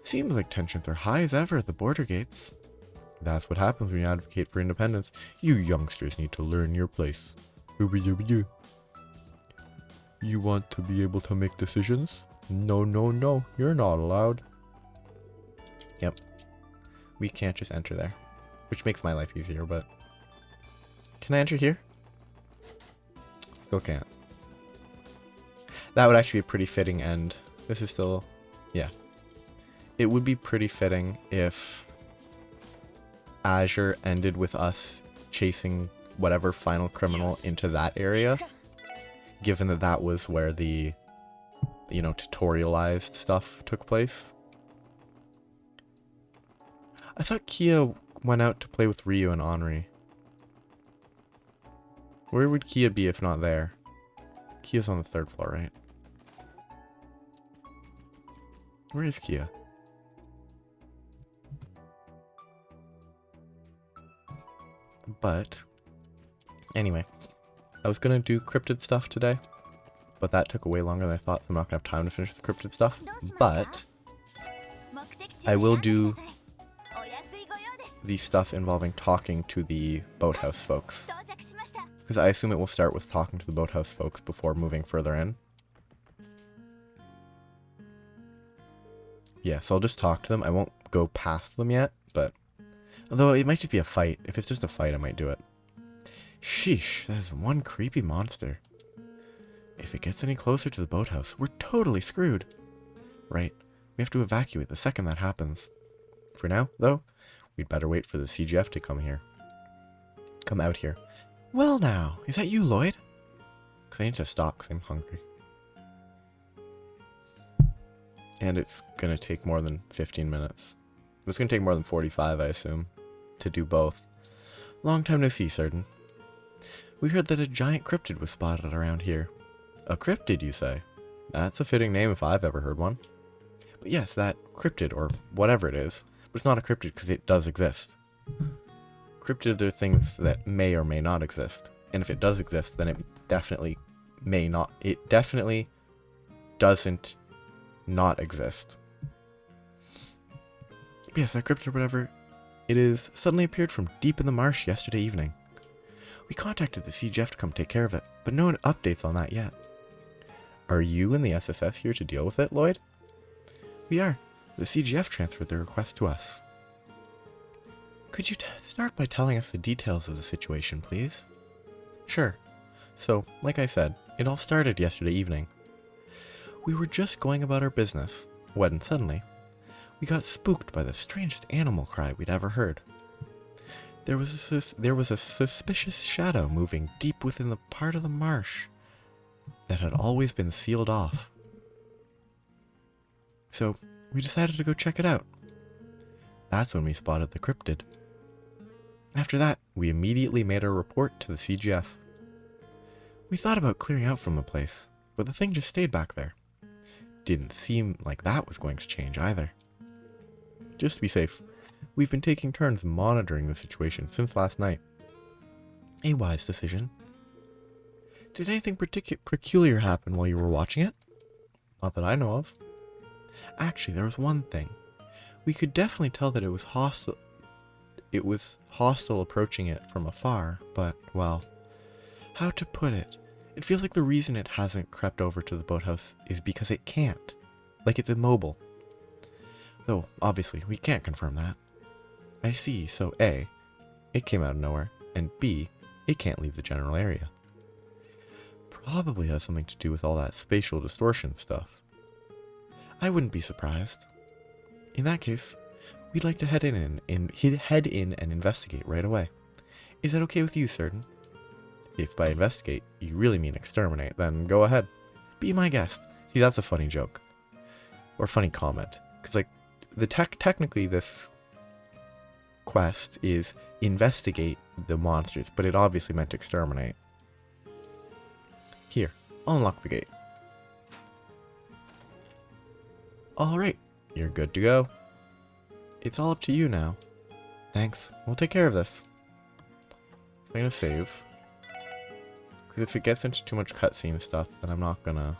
Seems like tensions are high as ever at the border gates. That's what happens when you advocate for independence. You youngsters need to learn your place. You want to be able to make decisions? No, you're not allowed. Yep. We can't just enter there. Which makes my life easier, but... Can I enter here? Still can't. That would actually be a pretty fitting end. This is still... Yeah. It would be pretty fitting if Azure ended with us chasing whatever final criminal into that area. Given that that was where the, tutorialized stuff took place. I thought Kia went out to play with Ryu and Henri. Where would Kia be if not there? Kia's on the 3rd floor, right? Where is Kia? But Anyway, I was gonna do cryptid stuff today, but that took way longer than I thought, so I'm not gonna have time to finish the cryptid stuff. But I will do the stuff involving talking to the boathouse folks, because I assume it will start with talking to the boathouse folks before moving further in. Yeah, so I'll just talk to them. I won't go past them yet, but although it might just be a fight. If it's just a fight, I might do it. Sheesh, that is one creepy monster. If it gets any closer to the boathouse, we're totally screwed. Right, we have to evacuate the second that happens. For now, though, we'd better wait for the CGF to come out here. Well now, is that you, Lloyd? Cause I need to stop because I'm hungry. And it's gonna take more than 15 minutes. It's gonna take more than 45, I assume, to do both. Long time no see, Certain. We heard that a giant cryptid was spotted around here. A cryptid, you say? That's a fitting name if I've ever heard one. But yes, that cryptid, or whatever it is. But it's not a cryptid because it does exist. Cryptids are things that may or may not exist. And if it does exist, then it definitely may not. It definitely doesn't not exist. Yes, that cryptid, whatever it is, suddenly appeared from deep in the marsh yesterday evening. We contacted the CGF to come take care of it, but no updates on that yet. Are you and the SSS here to deal with it, Lloyd? We are. The CGF transferred the request to us. Could you start by telling us the details of the situation, please? Sure. So, like I said, it all started yesterday evening. We were just going about our business, when suddenly, we got spooked by the strangest animal cry we'd ever heard. There was a suspicious shadow moving deep within the part of the marsh that had always been sealed off. So, we decided to go check it out. That's when we spotted the cryptid. After that, we immediately made our report to the CGF. We thought about clearing out from the place, but the thing just stayed back there. Didn't seem like that was going to change either. Just to be safe, we've been taking turns monitoring the situation since last night. A wise decision. Did anything peculiar happen while you were watching it? Not that I know of. Actually, there was one thing. We could definitely tell that it was hostile. It was hostile approaching it from afar, but, well, how to put it? It feels like the reason it hasn't crept over to the boathouse is because it can't. Like it's immobile. Though, obviously, we can't confirm that. I see, so A, it came out of nowhere, and B, it can't leave the general area. Probably has something to do with all that spatial distortion stuff. I wouldn't be surprised. In that case, we'd like to head in and investigate right away. Is that okay with you, Certain? If by investigate you really mean exterminate, then go ahead. Be my guest. See, that's a funny joke. Or funny comment. Because, like, technically this quest is investigate the monsters, but it obviously meant exterminate. Here, I'll unlock the gate. Alright, you're good to go. It's all up to you now. Thanks, we'll take care of this. I'm gonna save. Because if it gets into too much cutscene stuff, then I'm not gonna...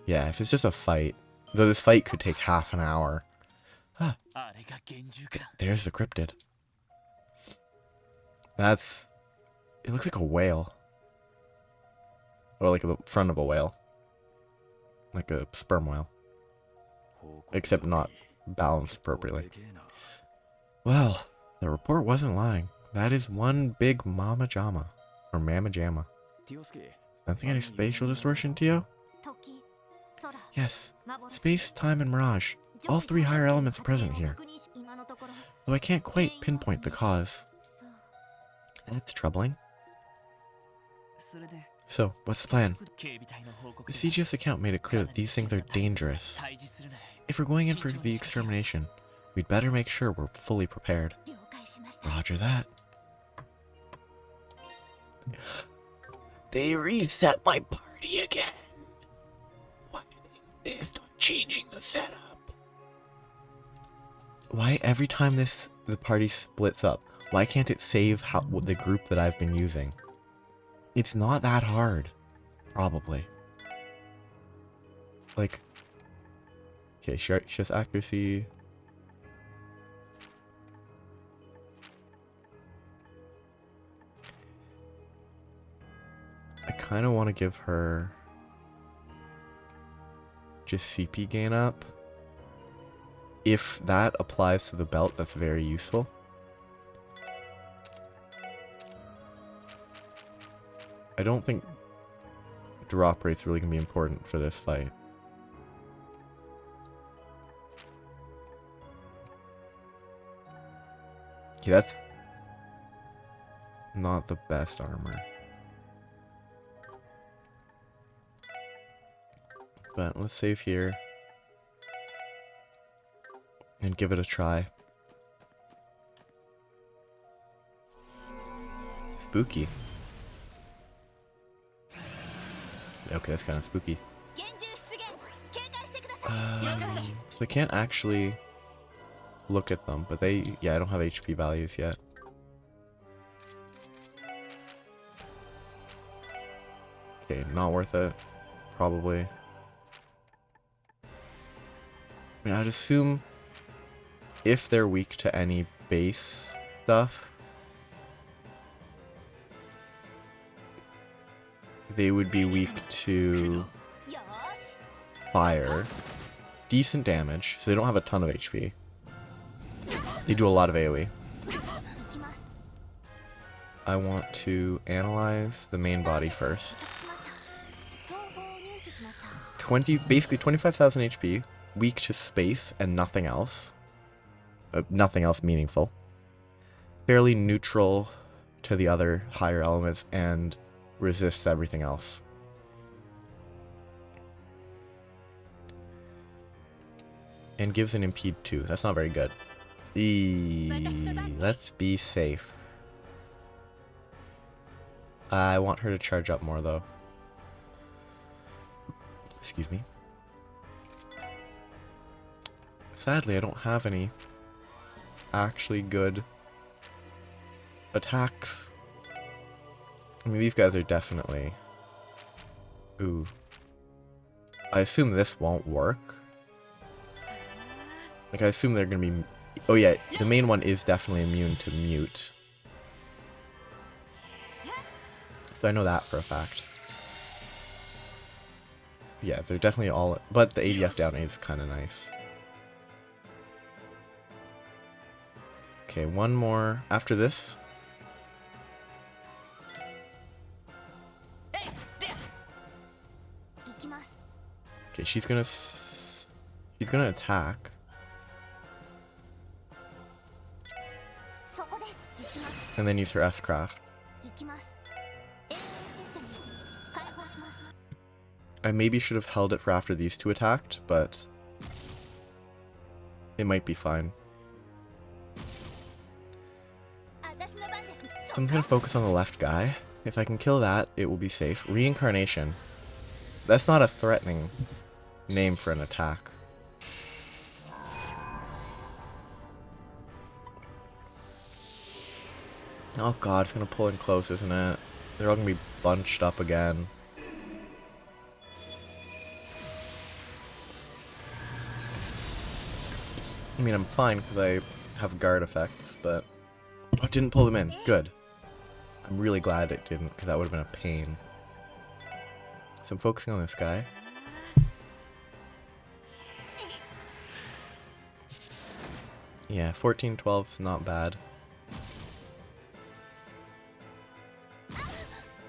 Yeah, if it's just a fight, though this fight could take half an hour. Ah, there's the cryptid. That's... It looks like a whale. Or like the front of a whale. Like a sperm whale. Except not balanced appropriately. Well, the report wasn't lying. That is one big mama jama. Or mama jamma. Nothing any spatial distortion, Tio? Yes. Space, time, and mirage. All three higher elements are present here. Though I can't quite pinpoint the cause. That's troubling. So, what's the plan? The CGF's account made it clear that these things are dangerous. If we're going in for the extermination, we'd better make sure we're fully prepared. Roger that. They reset my party again. Why do they insist on changing the setup? Why every time the party splits up, Why can't it save the group that I've been using? It's not that hard. Probably. Like... Okay, she has accuracy. I kind of want to give her just CP gain up. If that applies to the belt, that's very useful. I don't think drop rate's really going to be important for this fight. Okay, that's not the best armor. But let's save here. And give it a try. Spooky. Okay, that's kind of spooky. So I can't actually look at them, but yeah, I don't have HP values yet. Okay, not worth it. Probably. I mean, I'd assume if they're weak to any base stuff, they would be weak to fire. Decent damage, so they don't have a ton of HP. They do a lot of AoE. I want to analyze the main body first. 20, basically 25,000 HP, weak to space and nothing else. Nothing else meaningful. Fairly neutral to the other higher elements and resists everything else. And gives an impede too. That's not very good. Let's be safe. I want her to charge up more though. Excuse me. Sadly, I don't have any actually good attacks. I mean, these guys are definitely... Ooh. I assume this won't work. Like, I assume they're gonna be... Oh yeah, the main one is definitely immune to mute. So I know that for a fact. Yeah, they're definitely all... But the ADF down is kind of nice. Okay, one more after this. Okay, she's gonna attack. And then use her S-Craft. I maybe should have held it for after these two attacked, but it might be fine. So I'm gonna focus on the left guy. If I can kill that, it will be safe. Reincarnation. That's not a threatening name for an attack. Oh god, it's gonna pull in close, isn't it? They're all gonna be bunched up again. I mean, I'm fine because I have guard effects, but... Oh, it didn't pull them in. Good. I'm really glad it didn't, because that would have been a pain. So I'm focusing on this guy. Yeah, 14, 12 is not bad.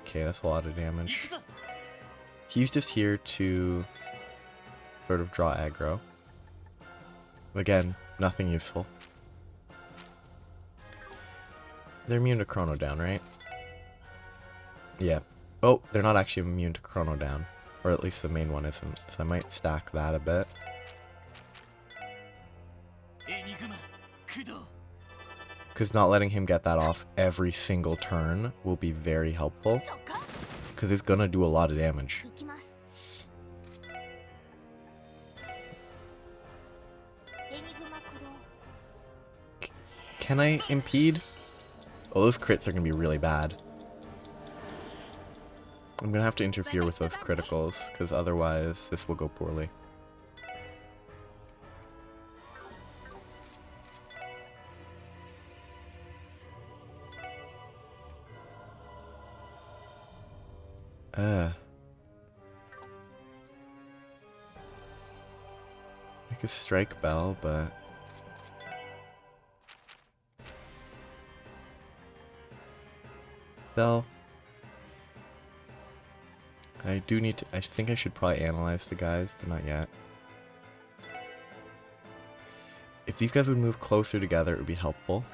Okay, that's a lot of damage. He's just here to sort of draw aggro. Again, nothing useful. They're immune to Chrono Down, right? Yeah. Oh, they're not actually immune to Chrono Down. Or at least the main one isn't. So I might stack that a bit. Because not letting him get that off every single turn will be very helpful. Because it's gonna do a lot of damage. Can I impede? Oh, those crits are gonna be really bad. I'm gonna have to interfere with those criticals, because otherwise this will go poorly. Make a strike bell, but bell. I do need to. I think I should probably analyze the guys, but not yet. If these guys would move closer together, it would be helpful.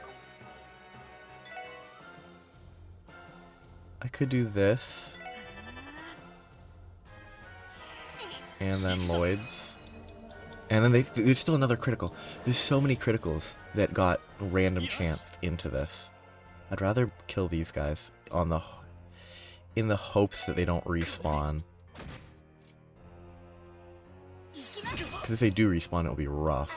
I could do this. And then Lloyd's. And then there's still another critical. There's so many criticals that got random chanced into this. I'd rather kill these guys in the hopes that they don't respawn. Because if they do respawn, it'll be rough.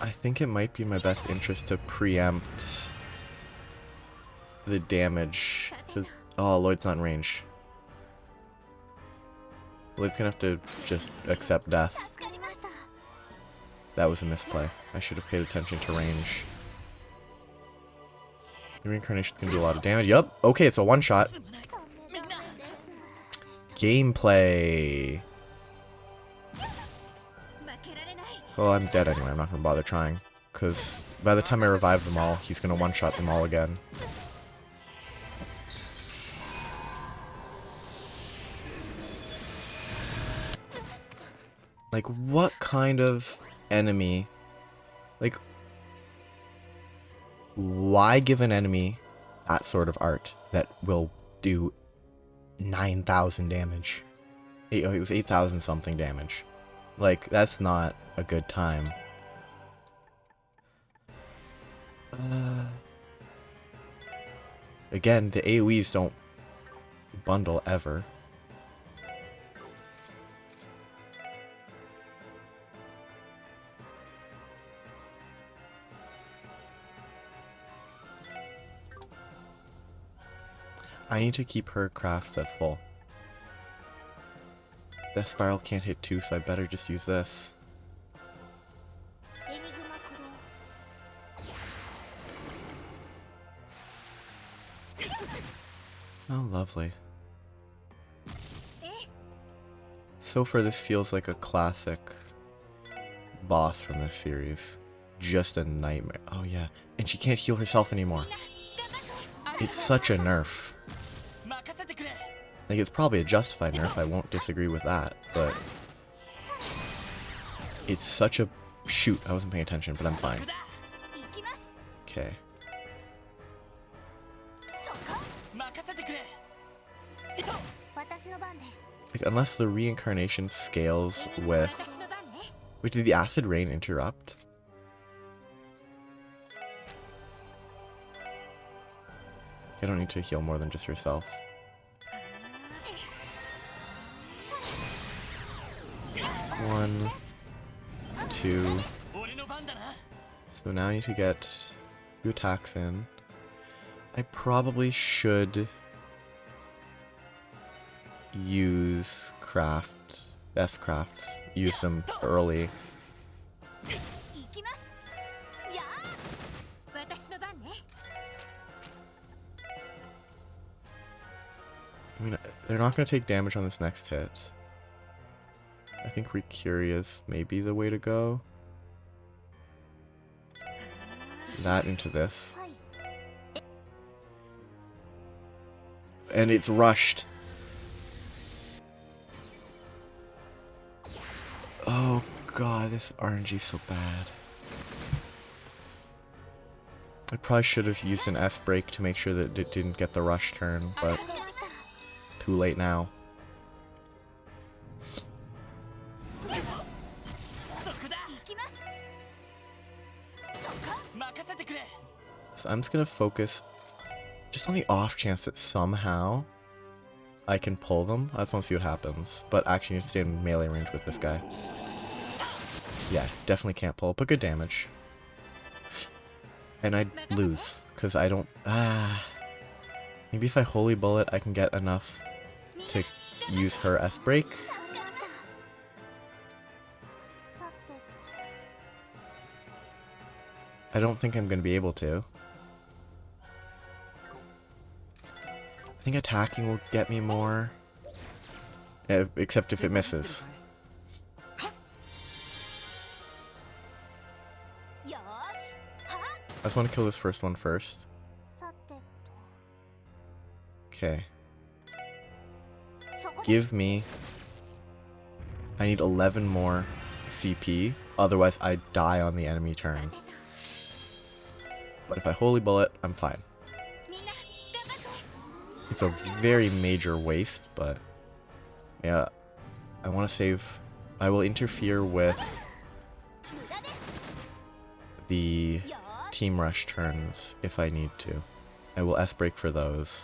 I think it might be in my best interest to preempt the damage. Oh, Lloyd's not in range. Lloyd's gonna have to just accept death. That was a misplay. I should have paid attention to range. The reincarnation's gonna do a lot of damage. Yup. Okay, it's a one-shot. Gameplay. Well, I'm dead anyway. I'm not gonna bother trying. Because by the time I revive them all, he's gonna one-shot them all again. Like, what kind of enemy? Like, why give an enemy that sort of art that will do 9,000 damage? It was 8,000 something damage. Like, that's not a good time. Again, the AoEs don't bundle ever. I need to keep her crafts at full. That spiral can't hit 2, so I better just use this. Oh, lovely. So far, this feels like a classic boss from this series. Just a nightmare. Oh yeah, and she can't heal herself anymore. It's such a nerf. Like, it's probably a justified nerf, I won't disagree with that, but it's such a... Shoot, I wasn't paying attention, but I'm fine. Okay. Like, unless the reincarnation scales with... Wait, did the acid rain interrupt? I don't need to heal more than just yourself. One, two. So now I need to get 2 attacks in. I probably should use best crafts. Use them early. I mean, they're not going to take damage on this next hit. I think Recurious may be the way to go. That into this. And it's rushed. Oh god, this RNG is so bad. I probably should have used an S break to make sure that it didn't get the rush turn, but too late now. So I'm just gonna focus just on the off chance that somehow I can pull them. I just want to see what happens. But actually, I need to stay in melee range with this guy. Yeah, definitely can't pull, but good damage. And I lose, because I don't... Maybe if I Holy Bullet, I can get enough to use her S-Break. I don't think I'm going to be able to. I think attacking will get me more. Except if it misses. I just want to kill this first one first. Okay. Give me... I need 11 more CP, otherwise I die on the enemy turn. But if I Holy Bullet, I'm fine. It's a very major waste, but... Yeah, I want to save... I will interfere with the Team Rush turns if I need to. I will S-Break for those.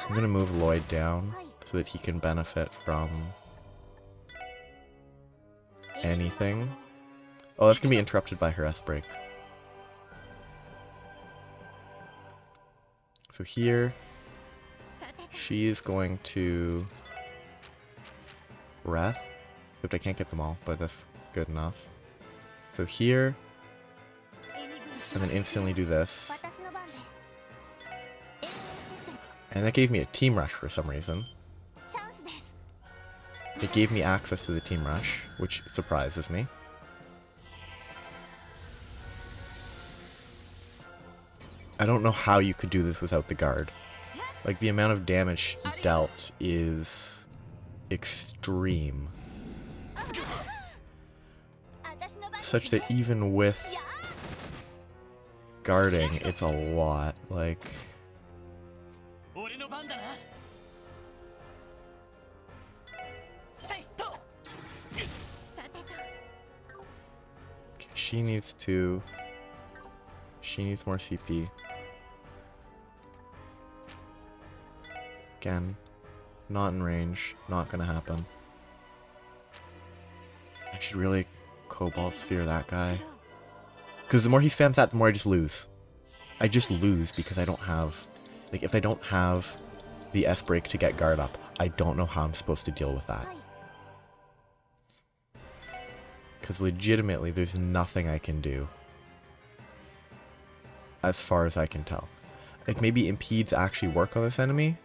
I'm going to move Lloyd down so that he can benefit from anything. Oh, that's going to be interrupted by her S-Break. So here, she is going to Breath, except I can't get them all, but that's good enough. So here, and then instantly do this. And that gave me a Team Rush for some reason. It gave me access to the Team Rush, which surprises me. I don't know how you could do this without the guard. Like, the amount of damage dealt is extreme. Such that even with guarding, it's a lot. Like... She needs to... She needs more CP. Again, not in range, not gonna happen. I should really Cobalt Sphere that guy. Because the more he spams that, the more I just lose. I just lose because I don't have... Like, if I don't have the S-Break to get guard up, I don't know how I'm supposed to deal with that. Because legitimately, there's nothing I can do. As far as I can tell. Like, maybe impedes actually work on this enemy?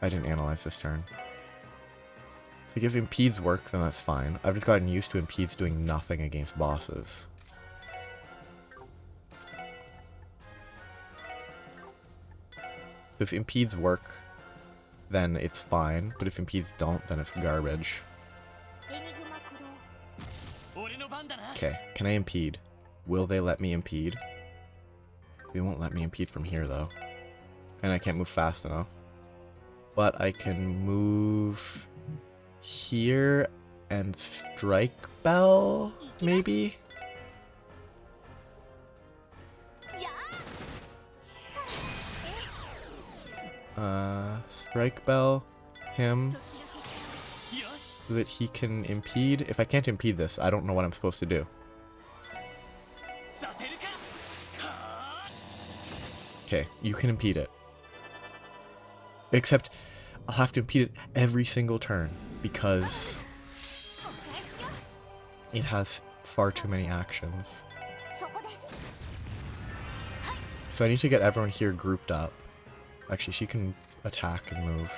I didn't analyze this turn. Like, if impedes work, then that's fine. I've just gotten used to impedes doing nothing against bosses. If impedes work, then it's fine. But if impedes don't, then it's garbage. Okay, can I impede? Will they let me impede? They won't let me impede from here, though. And I can't move fast enough. But I can move here and Strike Bell, maybe? Strike Bell, him, so that he can impede. If I can't impede this, I don't know what I'm supposed to do. Okay, you can impede it. Except, I'll have to impede it every single turn, because it has far too many actions. So I need to get everyone here grouped up. Actually, she can attack and move.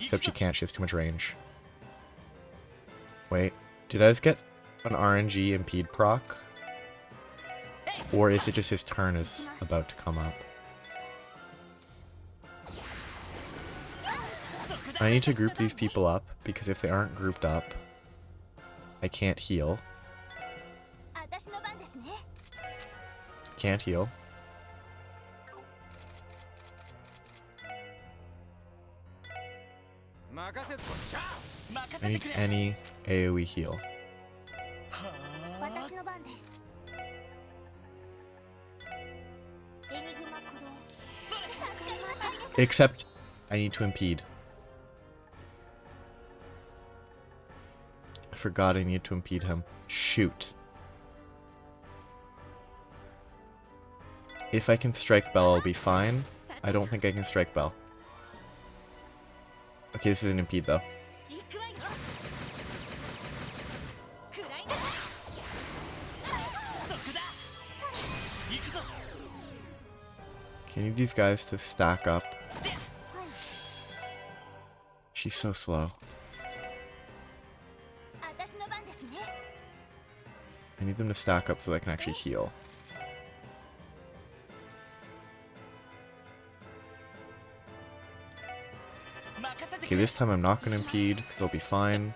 Except she can't, she has too much range. Wait, did I just get an RNG impede proc? Or is it just his turn is about to come up? I need to group these people up, because if they aren't grouped up, I can't heal. Can't heal. I need any AoE heal. Except I need to impede. I forgot I need to impede him. Shoot. If I can strike Bell, I'll be fine. I don't think I can strike Bell. Okay, this is an impede though. Okay, I need these guys to stack up. She's so slow. I need them to stack up so I can actually heal. Okay, this time I'm not going to impede because I'll be fine.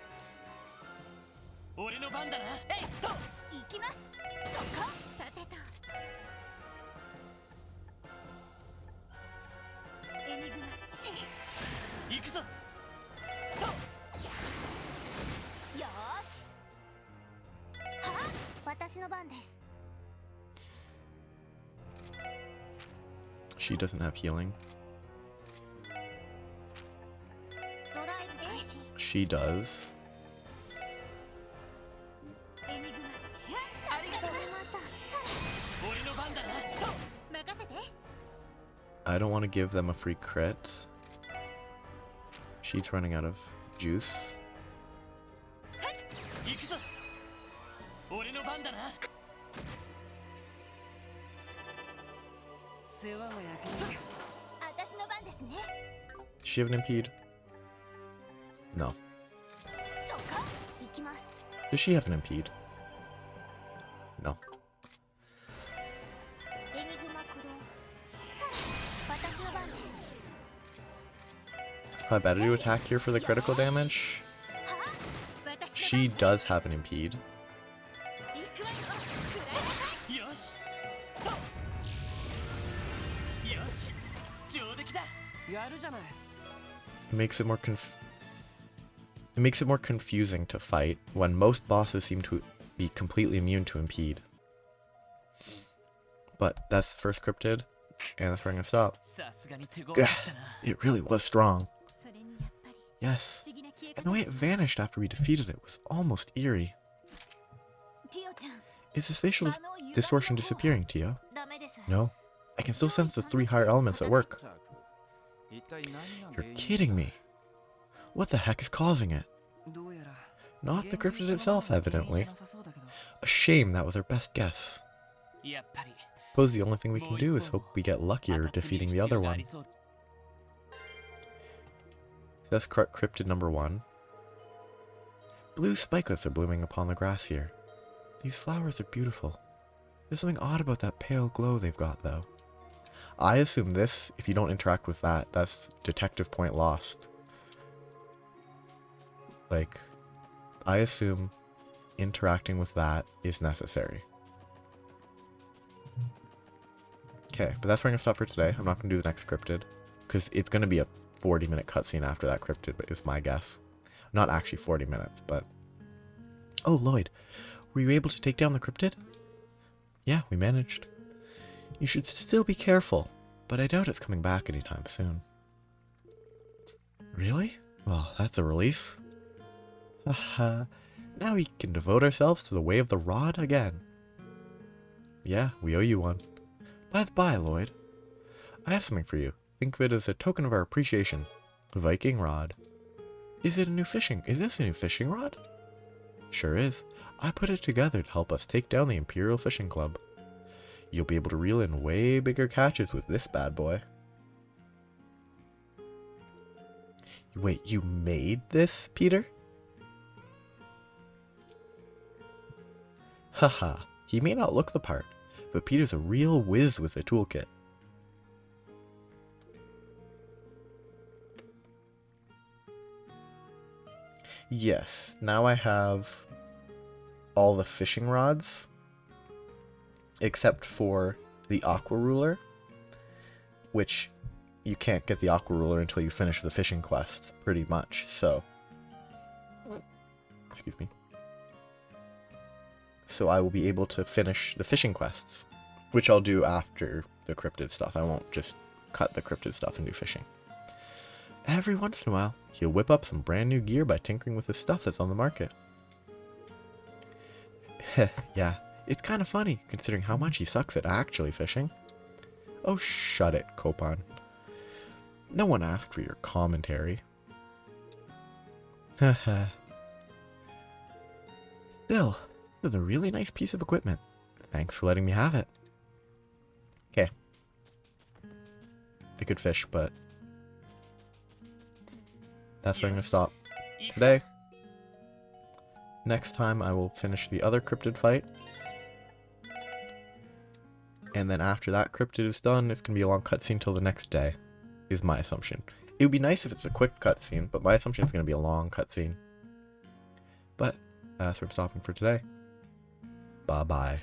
She doesn't have healing. She does. I don't want to give them a free crit. She's running out of juice. Does she have an impede? No. Does she have an impede? No. It's probably better to attack here for the critical damage. She does have an impede. It makes it more confusing to fight when most bosses seem to be completely immune to impede. But that's the first cryptid, and that's where I'm gonna stop. Gah, it really was strong. Yes, and the way it vanished after we defeated it was almost eerie. Is this facial distortion disappearing, Tio? No, I can still sense the 3 higher elements at work. You're kidding me. What the heck is causing it? Not the cryptid itself, evidently. A shame that was our best guess. Suppose the only thing we can do is hope we get luckier defeating the other one. That's cryptid number 1. Blue spikelets are blooming upon the grass here. These flowers are beautiful. There's something odd about that pale glow they've got, though. I assume this, if you don't interact with that, that's detective point lost. Like, I assume interacting with that is necessary. Okay, but that's where I'm going to stop for today. I'm not going to do the next cryptid, because it's going to be a 40-minute cutscene after that cryptid, but is my guess. Not actually 40 minutes, but... Oh, Lloyd, were you able to take down the cryptid? Yeah, we managed. You should still be careful, but I doubt it's coming back anytime soon. Really? Well, that's a relief. Haha, now we can devote ourselves to the way of the rod again. Yeah, we owe you one. By the by, Lloyd, I have something for you. Think of it as a token of our appreciation. Viking rod. Is this a new fishing rod? Sure is. I put it together to help us take down the Imperial Fishing Club. You'll be able to reel in way bigger catches with this bad boy. Wait, you made this, Peter? Haha, he may not look the part, but Peter's a real whiz with a toolkit. Yes, now I have all the fishing rods, except for the aqua ruler, which you can't get the aqua ruler until you finish the fishing quests, pretty much, so... Excuse me. So I will be able to finish the fishing quests, which I'll do after the cryptid stuff. I won't just cut the cryptid stuff and do fishing. Every once in a while, he'll whip up some brand new gear by tinkering with the stuff that's on the market. Yeah, it's kind of funny, considering how much he sucks at actually fishing. Oh, shut it, Copan. No one asked for your commentary. Haha. Still, this is a really nice piece of equipment. Thanks for letting me have it. Okay. I could fish, but that's where I'm going to stop today. Next time I will finish the other cryptid fight. And then after that cryptid is done, it's going to be a long cutscene till the next day, is my assumption. It would be nice if it's a quick cutscene, but my assumption is going to be a long cutscene. But that's where I'm stopping for today. Bye-bye.